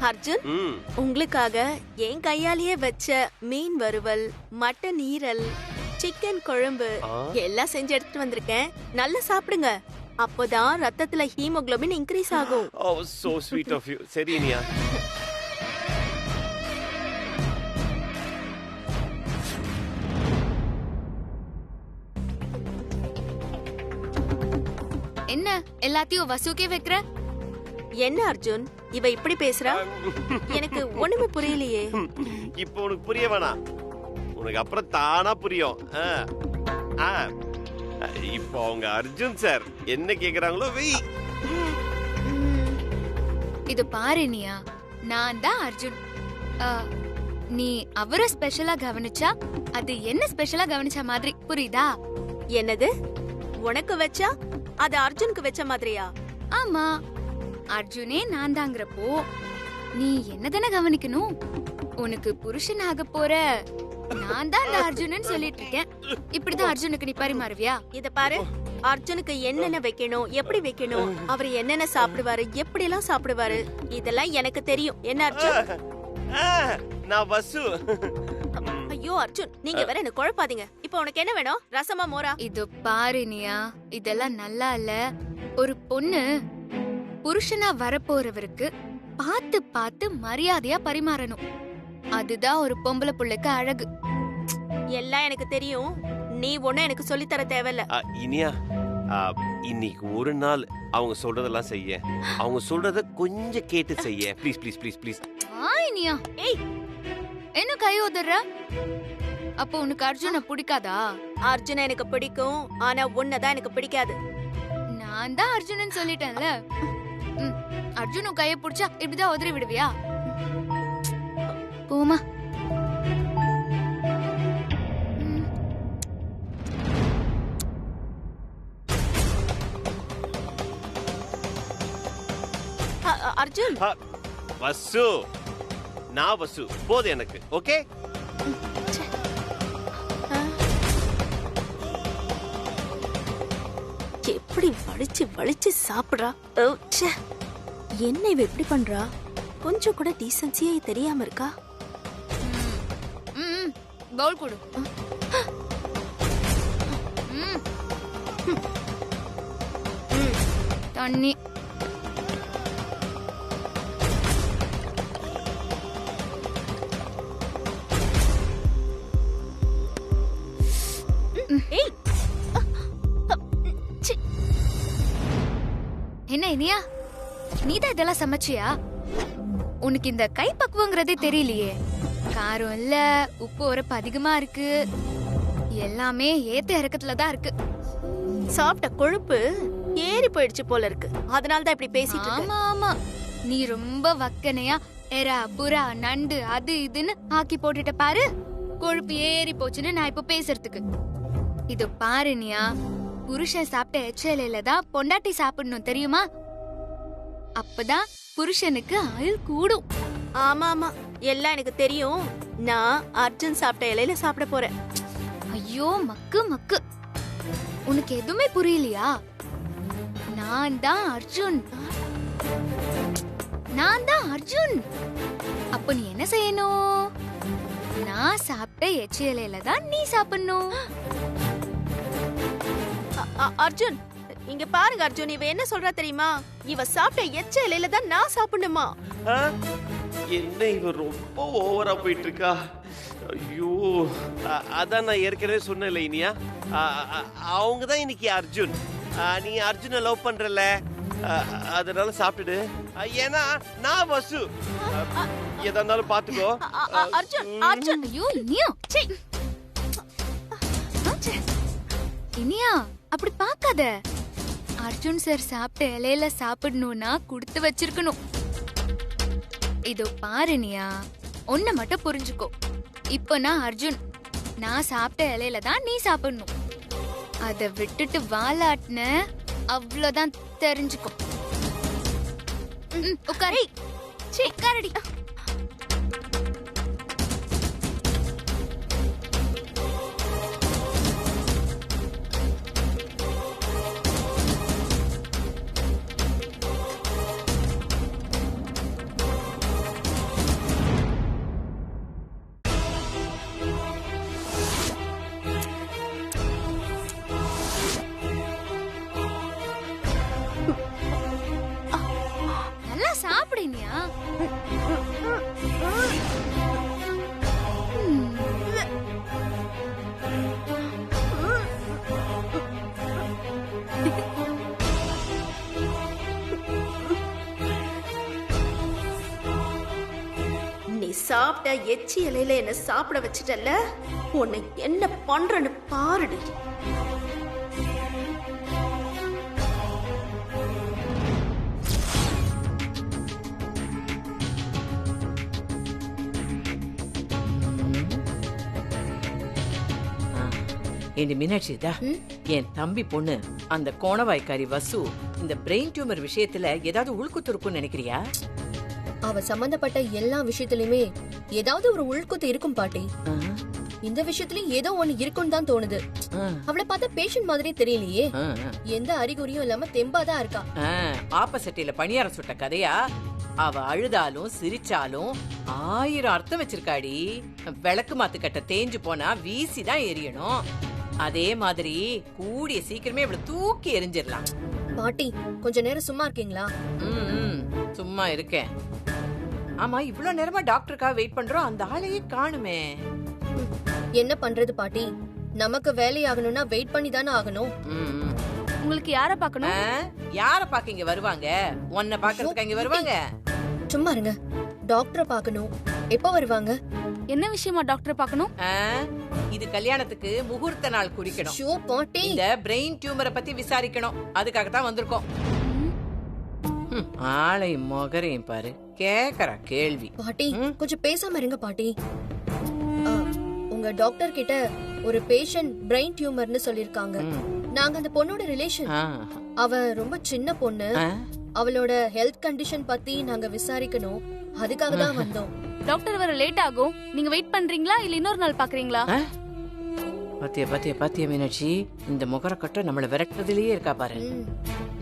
அர்ஜுன், உங்களுக்காக என் கையாலேயே வச்ச மீன் வறுவல், மட்டன் ஈரல், சிக்கன் குழம்பு எல்லாம் செஞ்சு எடுத்துட்டு வந்திருக்கேன். நல்லா சாப்பிடுங்க. அப்போதான் ரத்தத்துல ஹீமோகுளோபின் இன்க்ரீஸ் ஆகும். ஓ சோ ஸ்வீட் ஆஃப் யூ. சரி இனியா. என்ன எல்லாத்தையும் வசுக்கே வைக்கிற? என்ன அர்ஜுன் இவ இப்படி பேசுறா? எனக்கு ஒண்ணுமே புரியலையே. இப்போ உனக்கு புரிய வேணாம், உனக்கு அப்புறம் தானா புரியும். இப்போ அவங்க அர்ஜுன் சார் என்ன கேக்குறாங்களோ வை. இது பாரு நியா, நான் தான் அர்ஜுன். நீ அவரை ஸ்பெஷலா கவனிச்சா அது என்ன ஸ்பெஷலா கவனிச்ச மாதிரி, புரியுதா? என்னது? உனக்கு வச்சா அது அர்ஜுனுக்கு வச்ச மாதிரியா? ஆமா, அர்ஜுனே நான் தாங்கிறப்போ நீ என்னதானே கவனிக்கணும். உனக்கு புருஷன் ஆக போற நான் தான் அந்த அர்ஜுனன் சொல்லிட்டு இருக்கேன். இப்படிதான் அர்ஜுனுக்கு நீ பரிமாறுவியா? இத பாரு, அர்ஜுனுக்கு என்னென்ன வைக்கணும், எப்படி வைக்கணும், அவர் என்னென்ன சாப்பிடுவாரு, எப்படி எல்லாம் சாப்பிடுவாரு, இதெல்லாம் எனக்கு தெரியும். என்ன அர்ஜுன்? நான் வசு. ஐயோ அர்ஜுன், நீங்க வேற என்ன குழப்பாதீங்க. இப்போ உனக்கு என்ன வேணும்? ரசமா மோரா? இது பாரு நியா, இதெல்லாம் நல்லா இல்ல. ஒரு பொண்ணு புருஷனா வரப்போறவருக்கு பார்த்து பார்த்து மரியாதையா பரிமாறணும். அதுதான் ஒரு பொம்பளை புள்ளைக்கு அழகு. எல்லாம் எனக்கு தெரியும். நீ ஒண்ணு எனக்கு சொல்லி தர தேவையில்ல. இனியா, இன்னைக்கு ஒரு நாள் அவங்க சொல்றதெல்லாம் செய்ய, அவங்க சொல்றத கொஞ்சம் கேட்டு செய்ய. Please please please please. Iniya, ஏய் என்ன கை உதற? அப்போ உனக்கு அர்ஜுன பிடிக்காதா? அர்ஜுன எனக்கு பிடிக்கும், ஆனா உன்னதான் எனக்கு பிடிக்காது. நான் தான் அர்ஜுனன் சொல்லிட்டேன்ல. அர்ஜுனும் கைய பிடிச்சா இப்படிதான் உதறி விடுவியா? போமா. அர்ஜுன். வசு, நான் வசு போது எனக்கு. ஓகே, எப்படி வலிச்சு வலிச்சு சாப்பிடுறா. என்ன இவ எப்படி பண்றா? கொஞ்சம் கூட டீசன்சியே தெரியாம இருக்கா. பவுல் கொடு. தண்ணி. என்ன இனியா, நீதான் இதெல்லாம் சமைச்சியா? உனக்கு இந்த கை பக்குவங்கிறதே தெரியலையே. காரம் இல்ல, உப்பு உரப்பு அதிகமா இருக்கு, எல்லாமே ஏத்த இறக்கத்துலதான் இருக்கு. சாப்பிட்ட கொழுப்பு ஏறி போயிடுச்சு போல இருக்கு, அதனாலதான் இப்படி பேசிட்டு. ஆமா ஆமா, நீ ரொம்ப வக்கனையா எறா புறா நண்டு அது இதுன்னு ஆக்கி போட்டுட்ட பாரு, கொழுப்பு ஏறி போச்சுன்னு நான் இப்ப பேசுறதுக்கு. இது பாரு நியா, புருஷன் சாப்பிட்ட எச்சலையில தான் பொண்டாட்டி சாப்பிடணும் தெரியுமா? அப்பதான் புருஷனுக்கு ஆயுள் கூடும். ஆமா ஆமா, எல்லாம் எனக்கு தெரியும். நான் அர்ஜுன் சாப்பிட்ட இலையில சாப்பிட போறேன். ஐயோ மக்கு மக்கு, உனக்கு எதுவுமே புரியலையா? நான் தான் அர்ஜுன், நான் தான் அர்ஜுன். அப்ப நீ என்ன செய்யணும்? நான் சாப்பிட்ட எச்ச இலையில தான் நீ சாப்பிடணும். அர்ஜுன், இங்க பாருங்க அர்ஜுன், இவ என்ன சொல்றா தெரியுமா? இவ சாப்பிட்ட எச்ச இலையில தான் நான் சாப்பிடணுமா? என்ன இவ ரொம்ப ஓவரா போயிட்டு இருக்கா. ஐயோ, அதான் நான் ஏற்கனவே சொன்னேன்ல இனியா, அவங்க தான் இன்னைக்கு அர்ஜுன். நீ அர்ஜுனை லவ் பண்றல, அதனால சாப்பிட்டுடு. ஏன்னா நான் வசு, எதா இருந்தாலும் பாத்துக்கோ. அர்ஜுன் அர்ஜுன், ஐயோ இனியா, இனியா அப்படி பாக்காத. அர்ஜுன் சார் சாப்பிட்ட இலையில சாப்பிடணும்னா குடுத்து வச்சிருக்கணும். இதோ பாருனியா, ஒன்ன மட்டும் புரிஞ்சுக்கோ. இப்ப நான் அர்ஜுன், நான் சாப்பிட்ட இலையில தான் நீ சாப்பிடணும். அத விட்டுட்டு வாலாட்டின அவ்வளவுதான், தெரிஞ்சுக்கோ. உட்காரி, உட்காரடி. சாப்பிட்ட எச்சி இலையில என்ன சாப்பிட வச்சுட்டல்ல, உன்னை என்ன பண்றன்னு பாருடி. இந்த மீனாட்சிதா, என் தம்பி பொண்ணு அந்த கோணவாய்க்காரி வசு இந்த பிரெயின் டியூமர் விஷயத்துல ஏதாவது உள்குத்து இருக்கும்னு நினைக்கிறியா? அவ சம்பந்தப்பட்ட எல்லா விஷயத்திலுமே ஏதாவது ஒரு உள்குத்து இருக்கும் பாட்டி. இந்த விஷயத்துலயும் ஏதோ ஒண்ணு இருக்குன்னு தான் தோணுது. அவளை பார்த்தா பேஷண்ட் மாதிரி தெரியலையே, எந்த அறிகுறியும் இல்லாம தெம்பாதான் இருக்கா. ஆப்போசிட்டில பணியாரம் சுட்ட கதையா? அவ அழுதாலும் சிரிச்சாலும் 1000 அர்த்தம் வச்சிருக்காடி. விளக்கு மாத்து கட்ட தேஞ்சு போனா வீசிதான் எரியணும். அதே மாதிரி கூடிய சீக்கிரமே இவளை தூக்கி எரிஞ்சிடலாம். பாட்டி கொஞ்ச நேரம் சும்மா இருக்கீங்களா? சும்மா இருக்கேன். ஆமா, இவ்வளவு நேரமா டாக்டருக்காக வெயிட் பண்றோம், அந்த ஆளையே காணுமே. என்ன பண்றது பாட்டி, நமக்கு வேலையாகணும்னா வெயிட் பண்ணி தானே ஆகணும். உங்களுக்கு யார பார்க்கணும்? யார பாக்க இங்க வருவாங்க? உன்னை பாக்குறதுக்கு இங்க வருவாங்க? சும்மா இருங்க. டாக்டரை பார்க்கணும். எப்ப வருவாங்க? என்ன விஷயமா டாக்டர் பார்க்கணும்? இது கல்யாணத்துக்கு முகூர்த்த நாள் குறிக்கணும். ஷோ பாட்டி, இந்த பிரெயின் டியூமரை பத்தி விசாரிக்கணும். அதுக்காக தான் வந்திருக்கோம். ஆளை மொகரையும் பாரு, கேக்குற கேள்வி. பாட்டி கொஞ்சம் பேசாம இருங்க பாட்டி. உங்க டாக்டர் கிட்ட ஒரு பேஷண்ட் பிரெயின் டியூமர்னு சொல்லிருக்காங்க. நாங்க அந்த பொண்ணோட ரிலேஷன். அவ ரொம்ப சின்ன பொண்ணு. அவளோட ஹெல்த் கண்டிஷன் பத்தி நாங்க விசாரிக்கணும். அதுக்காக தான் வந்தோம். டாக்டர் வர லேட் ஆகும். நீங்க வெயிட் பண்றீங்களா இல்ல இன்னொரு நாள் பாக்குறீங்களா? பாத்தியா மீனாட்சி, இந்த முகரக்கட்டை நம்மள விரட்டுறதுலயே இருக்கா பாரு.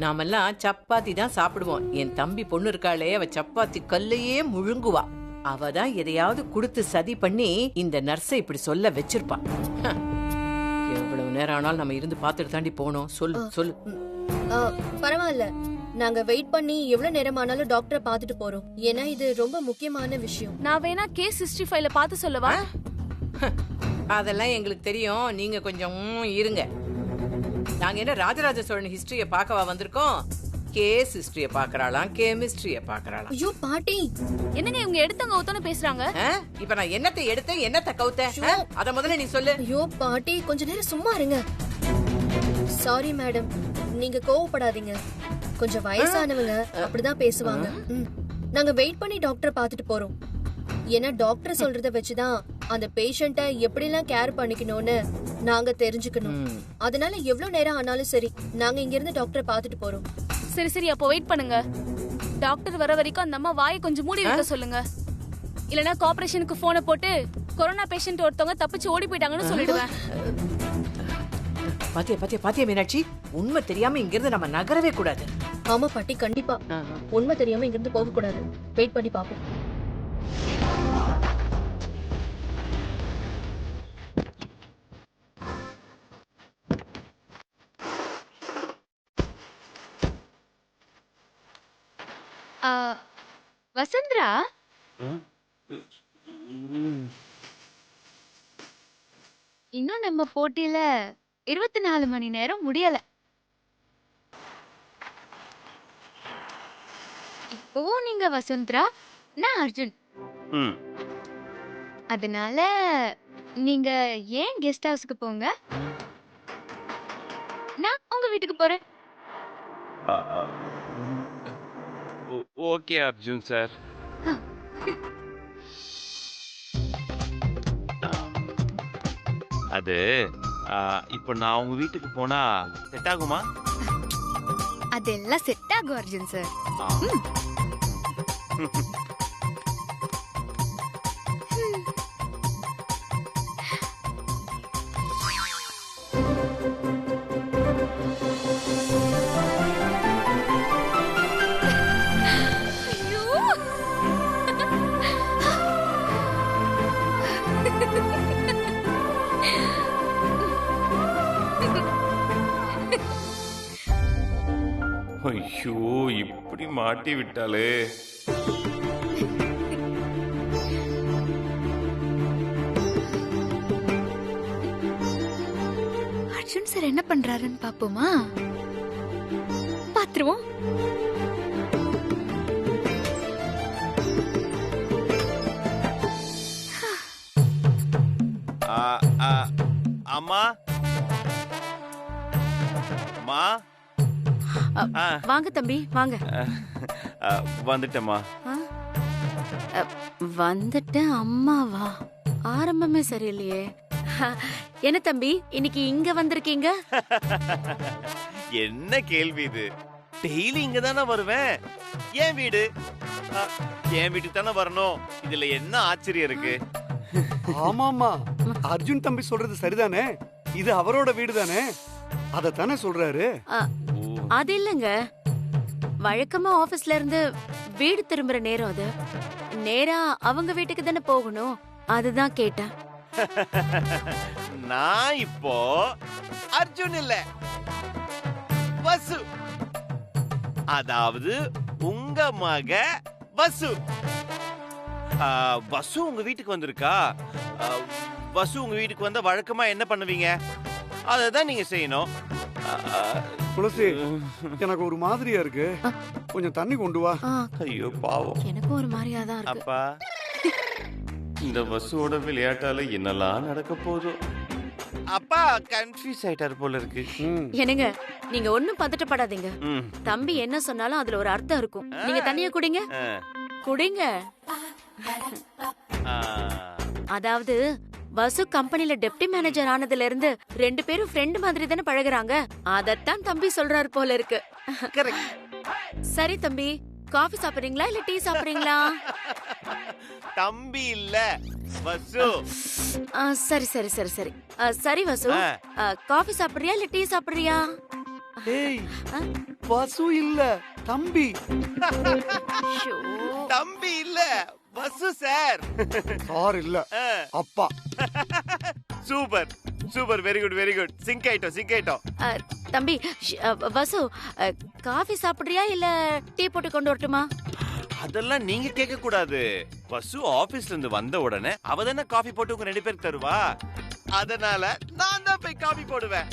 நாமெல்லாம் சப்பாத்தி தான் சாப்பிடுவோம். என் தம்பி பொண்ணு இருக்காளே, அவ சப்பாத்தி கல்லையே முழுங்குவா. அவதான் எதையாவது கொடுத்து சதி பண்ணி இந்த நர்ஸை இப்படி சொல்ல வச்சிருப்பா. எவ்வளவு நேரம் ஆனாலும் நம்ம இருந்து பாத்துட்டு தாண்டி போனோம். சொல்லு. பரவாயில்ல, நாங்க வெயிட் பண்ணி எவ்வளவு நேரம் ஆனாலும் டாக்டரை பாத்துட்டு போறோம். ஏன்னா இது ரொம்ப முக்கியமான விஷயம். நான் வேணா கேஸ் 65ல பார்த்து சொல்லவா? அதெல்லாம் எங்களுக்கு தெரியும். நீங்க கொஞ்சம் இருங்க. நாங்க என்ன ராஜராஜ சோழன் ஹிஸ்டரிய பார்க்கவா வந்திருக்கோம்? கேஸ் ஹிஸ்டரிய பார்க்கறாளாம், கெமிஸ்ட்ரிய பார்க்கறாளாம். ஐயோ பாட்டி, என்னங்க இவங்க எடுத்தவங்க ஒத்தன பேசுறாங்க? இப்ப நான் என்னத்தை எடுத்தேன், என்னத்தை கவுத்தேன்? அத முதல்ல நீ சொல்லு. ஐயோ பாட்டி கொஞ்ச நேரம் சும்மா இருங்க. சாரி மேடம், நீங்க கோவப்படாதீங்க. கொஞ்சம் வயசானவங்க அப்படிதான் பேசுவாங்க. நாங்க வெயிட் பண்ணி டாக்டரை பாத்துட்டு போறோம். ஏன்னா டாக்டர் சொல்றத வச்சுதான் அந்த பேஷண்ட்ட எப்படி எல்லாம் கேர் பண்ணிக்கணும்னு நாங்க தெரிஞ்சுக்கணும். அதனால எவ்வளவு நேரம் ஆனாலும் சரி, நாங்க இங்க இருந்து டாக்டரை பாத்துட்டு போறோம். சரி அப்போ வெயிட் பண்ணுங்க. டாக்டர் வர வரைக்கும் அந்த அம்மா வாயை கொஞ்சம் மூடி வைக்க சொல்லுங்க. இல்லனா கோஆபரேஷனுக்கு போனை போட்டு கொரோனா பேஷண்ட் ஒருத்தவங்க தப்பிச்சு ஓடி போயிட்டாங்கன்னு சொல்லிடுவேன். பாத்தியா மீனாட்சி, உண்மை தெரியாம இங்க இருந்து நம்ம நகரவே கூடாது. ஆமா பாட்டி, கண்டிப்பா உண்மை தெரியாம இங்க இருந்து போக கூடாது. வெயிட் பண்ணி பாப்போம். வசந்தரா, இன்னும் நம்ம போட்டியில 24 மணி நேரம் முடியல. இப்போ நீங்க வசுந்தரா, நான் அர்ஜுன். அதனால நீங்க ஏன் கெஸ்ட் ஹவுஸ்க்கு போங்க, நான் உங்க வீட்டுக்கு போறேன். Okay Arjun sir. அது இப்போ நான் உங்க வீட்டுக்கு போனா செட் ஆகுமா? அதெல்லாம் செட் ஆகும் அர்ஜுன் சார். ஐயோ, இப்படி மாட்டி விட்டாலே. அர்ஜுன் சார் என்ன பண்றாருன்னு பாப்போமா? பாத்துருவோம். ஆ, வாங்க தம்பி வாங்க. வந்துட்டேம்மா. ஆ? வந்துட்டேன் அம்மாவா? ஆரம்பமே சரியில்லையே. என்ன தம்பி இன்னைக்கு இங்க வந்திருக்கீங்க? என்ன கேள்வி இது? டெய்லி இங்க தானே வருவேன். என் வீடு, என் வீட்டுக்கு தானே வரணும். இதுல என்ன ஆச்சரியம் இருக்கு? ஆமாமா, அர்ஜுன் தம்பி சொல்றது சரிதானே. இது அவரோட வீடு தானே, அதத்தானே சொல்றாரு. அது இல்லங்க, வழக்கமா ஆபீஸ்ல இருந்து வீடு திரும்புற நேரம் அது. நேரா அவங்க வீட்டுக்கு தானே போகணும், அதுதான் கேட்டேன். நான் இப்போ அர்ஜுன் இல்ல, வசு. அதாவது உங்க மக வசு. வசு உங்க வீட்டுக்கு வந்திருக்கா. வசு உங்க வீட்டுக்கு வந்தா வழக்கமா என்ன பண்ணுவீங்க? அததான் நீங்க செய்யணும். துளசி, எனக்கு ஒரு மாதிரியா இருக்கு, கொஞ்சம் தண்ணி கொண்டு வா. ஐயோ பாவம், எனக்கும் ஒரு மாதிரியா தான் இருக்கு. அப்பா இந்த வசுவோட விளையாட்டால என்னெல்லாம் நடக்க போதோ. அப்பா கன்ஃபியூஸ் ஆயிட்டாரு போல இருக்கு. என்னங்க, நீங்க ஒண்ணும் பதட்டப்படாதீங்க. ம். தம்பி என்ன சொன்னாலும் அதுல ஒரு அர்த்தம் இருக்கும். நீங்க தண்ணிய குடிங்க, ஆ. குடிங்க. ஆ. அதாவது வசு கம்பெனில டெப்டி மேனேஜர் ஆனதுல இருந்து 2 பேரும் ஃப்ரெண்ட் மாதிரி தானே பழகுறாங்க. அதத்தான் தம்பி சொல்றாரு போல இருக்கு. Correct. சரி தம்பி, காஃபி சாப்பிடுறீங்களா இல்ல டீ சாப்பிடுறீங்களா? தம்பி இல்ல வசு. சரி சரி சரி சரி சரி வசு, காஃபி சாப்பிடுறியா இல்ல டீ சாப்பிடுறியா? ஏய், வசு இல்ல தம்பி. ஷோ. தம்பி இல்ல வசு சார். சார் இல்ல, அப்பா. Super super, very good very good. Sync ஆயிட்டோம். தம்பி வசு, காஃபி சாப்பிடுறியா இல்ல டீ போட்டு கொண்டு வரட்டுமா? அதெல்லாம் நீங்க கேட்க கூடாது. வசு ஆபீஸ்ல இருந்து வந்த உடனே அவ தானே காஃபி போட்டு உங்க 2 பேருக்கு தருவா. அதனால நான் தான் போய் காஃபி போடுவேன்.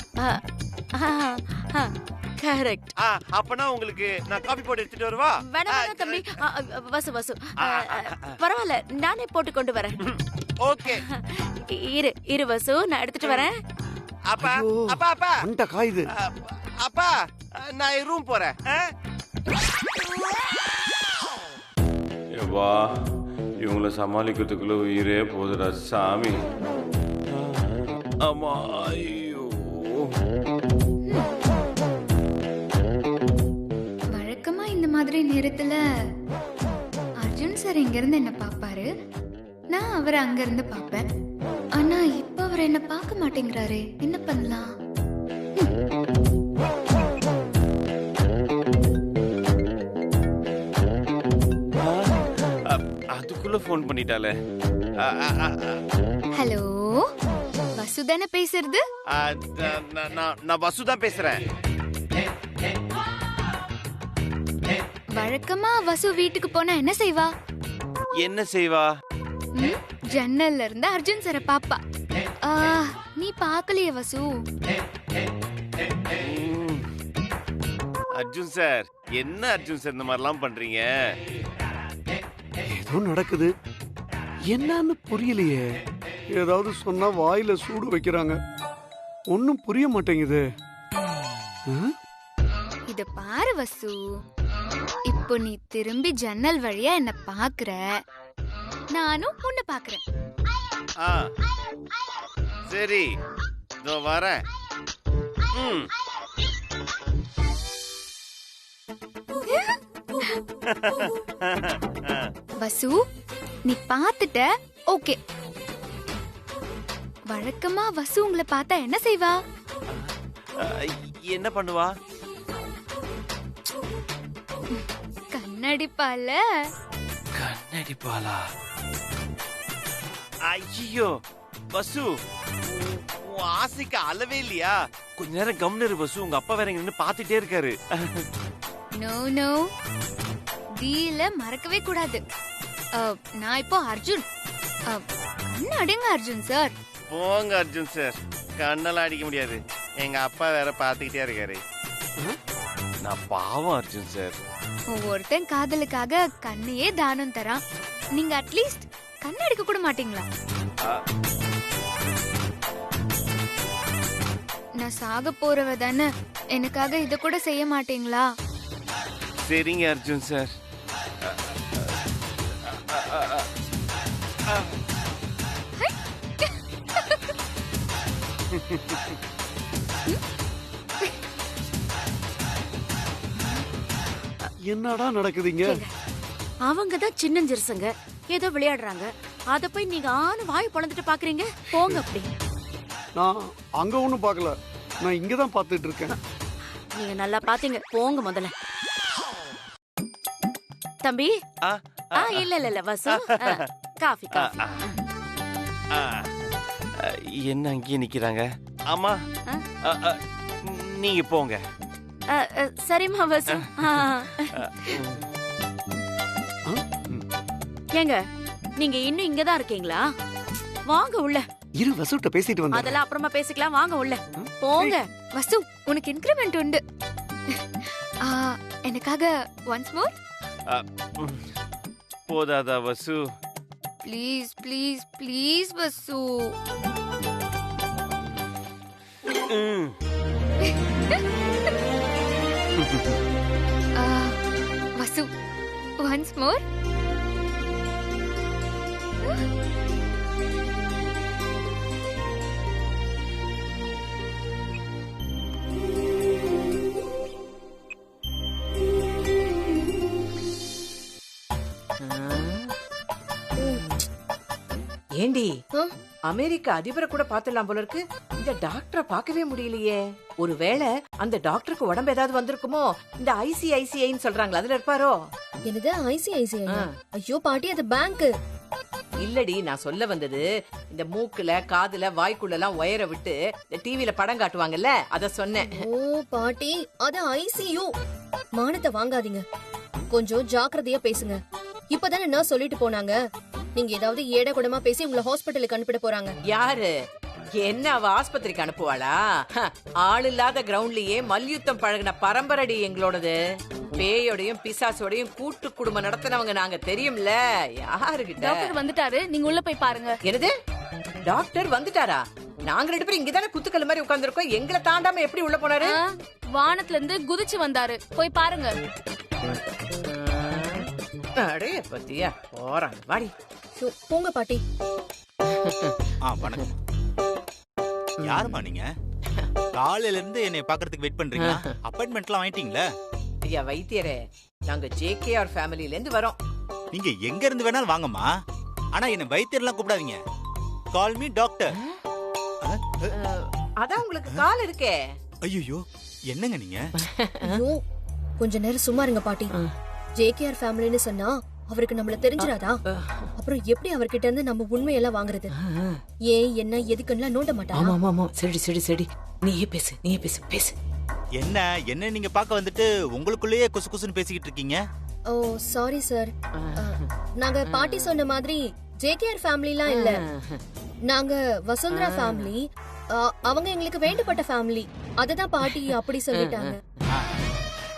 கரெக்ட். அப்பனா உங்களுக்கு நான் காஃபி போட்டு எடுத்துட்டு வரவா? வேணாம் தம்பி. வசு வசு, பரவாயில்ல, நானே போட்டு கொண்டு வரேன். ஓகே. இரு வசு, நான் எடுத்துட்டு வரேன். அப்பா அப்பா அப்பா அண்ட காயுது. அப்பா, நான் ரூம் போறேன். வா, இவங்கள சமாளிக்கிறதுக்குள்ள உயிரே போதுடா சாமி. அம்மா, ஐயோ. வழக்கமா இந்த மாதிரி நேரத்துல அர்ஜுன் சார் இங்க இருந்து என்ன பாப்பாரு, நான் அவரை அங்க இருந்து பாப்பேன். ஆனா இப்ப அவர் என்ன பார்க்க மாட்டேங்கிறாரே, என்ன பண்ணலாம்? அதுக்குள்ள போன் பண்ணிட்டாலே. ஹலோ, வசு தானே பேசுறது? நான் வசு தான் பேசுறேன். வழக்கமா வசு வீட்டுக்கு போனா என்ன செய்வா? என்ன செய்வா? ஜன்னல்ல இருந்து அர்ஜுன் சார பாப்பா. நீ பாக்கலையே வசு? அர்ஜுன் சார், என்ன அர்ஜுன் சார் இந்த மாதிரிலாம் பண்றீங்க? ஏதோ நடக்குது, என்னன்னு புரியலையே. ஏதாவது சொன்னா வாயில சூடு வைக்கிறாங்க, ஒன்னும் புரிய மாட்டேங்குது. இத பாரு வசு, இப்போ நீ திரும்பி ஜன்னல் வழியா என்ன பாக்குற, நானும் உன்னை பாக்குறேன். சரி, இதோ வரேன். வசு, நீ பாத்துட்ட, ஓகே. வழக்கமா வசு உங்களை பார்த்தா என்ன செய்வா? என்ன பண்ணுவா? கண்ணடிப்பால. கண்ணடிப்பாளா? ஐயோ வசு, உன் ஆசைக்கு அளவே இல்லையா? கொஞ்ச நேரம் கம்னு இரு வசு, உங்க அப்பா வேற இங்க நின்னு பாத்துட்டே இருக்காரு. நோ நோ, டீல மறக்கவே கூடாது. நான் இப்போ அர்ஜுன். கண்ணடிங்க அர்ஜுன் சார். போங்க அர்ஜுன் சார், கண்ணெல்லாம் அடிக்க முடியாது, எங்க அப்பா வேற பாத்துக்கிட்டே இருக்காரு. நான் பாவம் அர்ஜுன் சார். ஒவ்வொருத்தன் காதலுக்காக கண்ணையே தானம் தரான், நீங்க அட்லீஸ்ட் கண்ணடிக்க கூட மாட்டீங்களா? நான் சாக போறவ தானே, எனக்காக இத கூட செய்ய மாட்டீங்களா? சரிங்க அர்ஜுன் சார். என்னடா நடக்குதுங்க? அவங்க தான் சின்னஞ்சிறுசுங்க, ஏதோ விளையாடுறாங்க. அத போய் நீங்க ஆன வாய் பொளந்துட்டு பாக்குறீங்க. போங்க அப்படி. நான் அங்க ஒண்ணும் பார்க்கல, நான் இங்க தான் பார்த்துட்டு இருக்கேன். நீங்க நல்லா பாத்தீங்க. போங்க முதல்ல. தம்பி. இல்ல வசு. Coffee coffee. என்ன அங்கேயே நிக்கிறாங்க? ஆமா, நீங்க போங்க. சரிம்மா வசு. ஏங்க, நீங்க இன்னும் இங்கதான் இருக்கீங்களா? வாங்க உள்ள. இரு, வசுட்ட பேசிட்டு வந்தேன். அதெல்லாம் அப்புறமா பேசிக்கலாம். வாங்க உள்ள போங்க. வசு, உனக்கு இன்கிரிமெண்ட் உண்டு. எனக்காக ஒன்ஸ் மோர். போதாதா Vasu? Please please please Vasu. Vasu, once more. ஏண்டி, ஆ? அமெரிக்க அதிபரை கூட பாத்துடலாம் போல இருக்கு. இந்த டாக்டரை பார்க்கவே முடியலையே. ஒருவேளை அந்த டாக்டருக்கு உடம்பு ஏதாவது வந்திருக்குமோ? இந்த ஐசிஐசிஐன்னு சொல்றாங்களா, அதுல இருப்பாரோ? என்னது ஐசிஐசிஐ? ஐயோ பாட்டி, அது பேங்க். இல்லடி, நான் சொல்ல வந்தது இந்த மூக்குல காதுல வாய்க்குள்ள எல்லாம் ஒயரை விட்டு இந்த டிவில படம் காட்டுவாங்கல்ல, அத சொன்னேன். ஓ பாட்டி, அது ஐசியூ. மானத்தை வாங்காதீங்க, கொஞ்சம் ஜாக்கிரதையா பேசுங்க. இப்பதானே நான் சொல்லிட்டு போனாங்க, நீங்க ஏதாவது ஏட கூடமா பேசி உங்களை ஹாஸ்பிட்டலுக்கு அனுப்பிட போறாங்க. யாரு? என்ன, அவ ஆஸ்பத்திரிக்கு அனுப்புவாளா? ஆள் இல்லாத கிரவுண்ட்லயே மல்யுத்தம் பழகின பரம்பரடி எங்களோடது. பேயோடையும் பிசாசோடையும் கூட்டு குடும்பம் நடத்தினவங்க நாங்க, தெரியும்ல. யாருகிட்ட? டாக்டர் வந்துட்டாரு, நீங்க உள்ள போய் பாருங்க. என்னது, டாக்டர் வந்துட்டாரா? நாங்க 2 பேரும் இங்கதானே குத்துக்கல் மாதிரி உட்கார்ந்துருக்கோம். எங்களை தாண்டாம எப்படி உள்ள போனாரு? வானத்துல இருந்து குதிச்சு வந்தாரு, போய் பாருங்க. அடே பத்தியா, போறாங்க. வாடி. போங்க பாட்டி. வணக்கம். யாருமா நீங்க? காலையில இருந்து என்னை பாக்குறதுக்கு வெயிட் பண்றீங்களா? அப்பாயின்மெண்ட்லாம் வாங்கிட்டீங்களா? ஐயா வைத்தியரே, நாங்க JKR ஃபேமிலில இருந்து வரோம். நீங்க எங்க இருந்து வேணாலும் வாங்கம்மா, ஆனா என்ன வைத்தியர்லாம் கூப்பிடாதீங்க. Call me doctor. அதான் உங்களுக்கு கால் இருக்கே. ஐயோ, என்னங்க நீங்க? ஐயோ, கொஞ்ச நேரம் சும்மா இருங்க பாட்டி. JKR ஃபேமிலின்னு சொன்னா அவருக்கு நம்மள தெரிஞ்சிராதா? அப்புறம் எப்படி அவர்கிட்ட இருந்து நம்ம உண்மையெல்லாம் வாங்குறது? ஏன் என்ன எதுக்குன்னா நோண்ட மாட்டாரா? ஆமா ஆமா ஆமா, சரி சரி சரி, நீயே பேசு நீயே பேசு பேசு. என்ன நீங்க பார்க்க வந்துட்டு உங்களுக்குள்ளேயே குசு குசுன்னு பேசிக்கிட்டு இருக்கீங்க? ஓ சாரி சார், நாங்க பாட்டி சொன்ன மாதிரி JKR ஃபேமிலிலாம் இல்ல, நாங்க வசுந்தரா ஃபேமிலி. அவங்க எங்களுக்கு வேண்டப்பட்ட ஃபேமிலி, அததான் பாட்டி அப்படி சொல்லிட்டாங்க.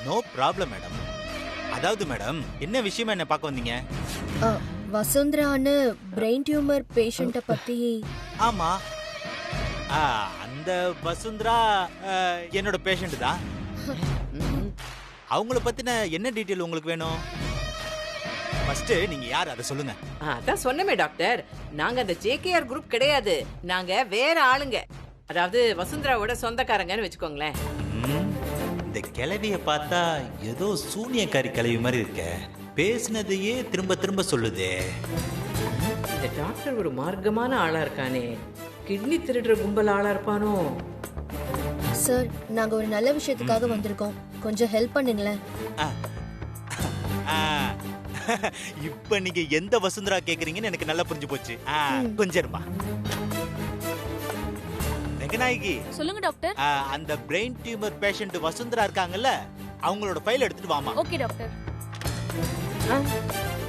No problem madam. அதாவது மேடம், என்ன விஷயமா என்ன பார்க்க வந்தீங்க? வசுந்தரான்னு பிரெயின் டியூமர் பேஷண்ட பத்தி. ஆமா, அந்த வசுந்தரா என்னோட பேஷண்ட் தான். அவங்கள பத்தின என்ன டீடைல் உங்களுக்கு வேணும்? ஃபர்ஸ்ட் நீங்க யார் அதை சொல்லுங்க. அதான் சொன்னமே டாக்டர், நாங்க அந்த JKR குரூப் கிடையாது, நாங்க வேற ஆளுங்க. அதாவது வசுந்தராவோட சொந்தக்காரங்கன்னு வச்சுக்கோங்களேன். இந்த கிளவிய பார்த்தா ஏதோ சூனியக்காரி கிளவி மாதிரி இருக்க. பேசினதையே திரும்ப திரும்ப சொல்லுதே. இந்த டாக்டர் ஒரு மார்க்கமான ஆளா இருக்கானே, கிட்னி திருடுற கும்பல் ஆளா இருப்பானோ? சார், நாங்க ஒரு நல்ல விஷயத்துக்காக வந்திருக்கோம், கொஞ்சம் ஹெல்ப் பண்ணுங்களேன். இப்ப நீங்க எந்த வசுந்தரா கேக்குறீங்கன்னு எனக்கு நல்லா புரிஞ்சு போச்சு. கொஞ்சம் இருமா. ரங்கநாயகி, சொல்லுங்க டாக்டர். அந்த பிரெயின் டியூமர் பேஷண்ட் வசுந்தரா இருக்காங்கல்ல, அவங்களோட ஃபைல் எடுத்துட்டு வாமா. Okay doctor.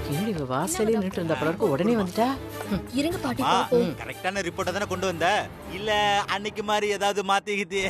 கேள்வி வாசலே நின்று இருந்த பலருக்கு உடனே வந்துட்டா. இருங்க பாட்டி பாப்போம். கரெக்டான ரிப்போர்ட்டை தானே கொண்டு வந்த, இல்ல அன்னைக்கு மாதிரி ஏதாவது மாத்திக்கிட்டு?